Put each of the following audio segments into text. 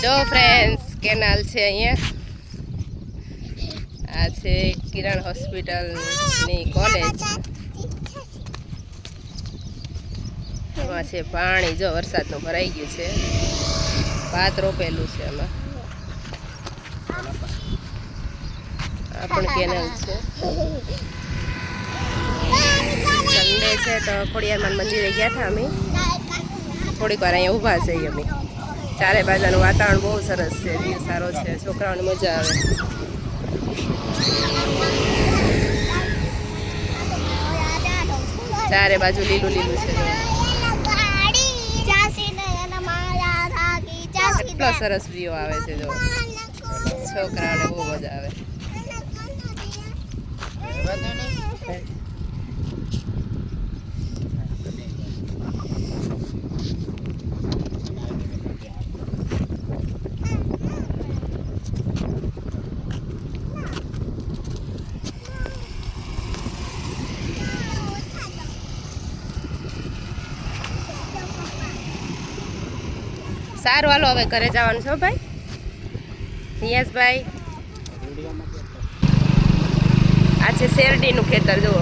જો friends canal છે અહીંયા. આ છે કિરણ હોસ્પિટલની કોલેજ. એમાં છે પાણી, જો વરસાદનું ભરાઈ ગયું છે. ભાત રોપેલું છે એમાં. આ પણ કેનાલ છે. સન્ડે છે તો ખોડિયારમાં મંદિરે ગયા હતા અમે. થોડીક વાર અહીંયા ઊભા છીએ અમે. ચારે બાજુનું વાતાવરણ બહુ સરસ છે, વ્યૂ સારો છે, છોકરાઓને મજા આવે. ચારે બાજુ લીલું લીલું છે. કેટલો સરસ વ્યૂ આવે છે, જો છોકરાઓને બહુ મજા આવે. સારું, હાલો હવે ઘરે જવાનું છો ભાઈ. યસભાઈ, આ છે શેરડીનું ખેતર. જુઓ,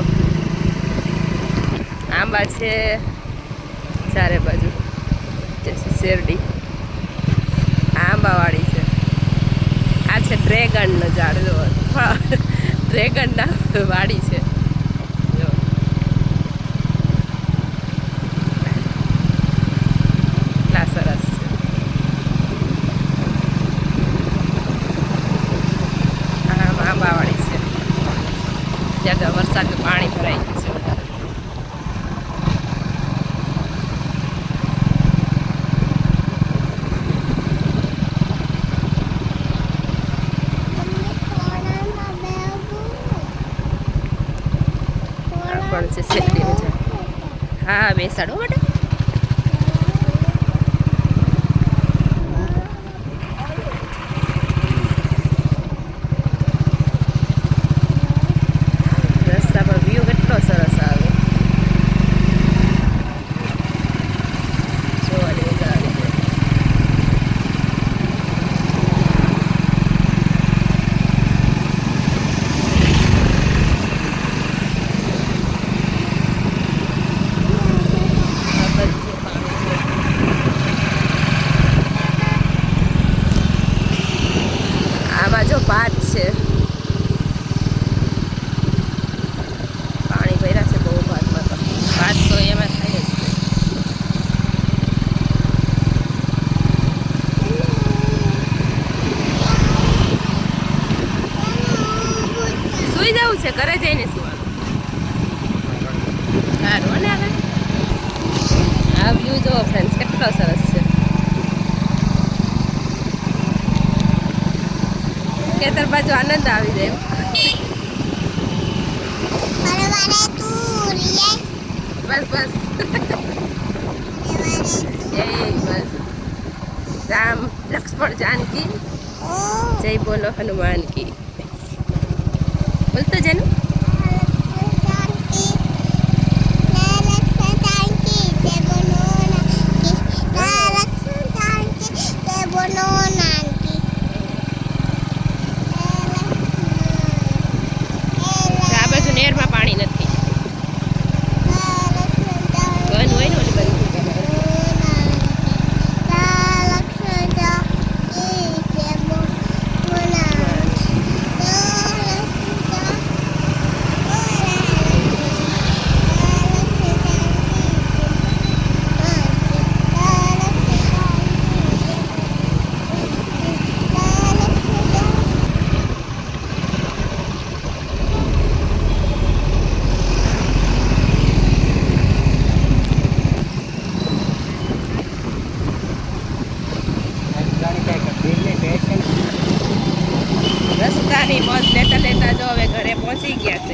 આંબા છે ચારે બાજુ. શેરડી આંબાવાળી છે. આ છે ડ્રેગનનું ઝાડ. જુઓ, ડ્રેગનના વાડી છે. વરસાદનું પાણી ભરાઈ ગયું છે વધારે. આ પણ છે શેરડીનું છે. હા, બેસાડો બેટા. આમાં જો ભાત છે, પાણી ભર્યા છે બહુ ભાતમાં. તો ભાત તો એમાં થાય જ. સુઈ જવું છે, ઘરે જઈને સુવાનું. સારું ને. હવે આ વ્યૂ જુઓ ફ્રેન્ડ્સ, કેટલો સરસ છે. ખેતર બાજુ આનંદ આવી જાય. બસ બસ બસ. રામ લક્ષ્મણ જાનકી જય બોલો હનુમાન કી. બોલતો જેનું રસ્તાની મોજ લેતા લેતા જો હવે ઘરે પહોંચી ગયા.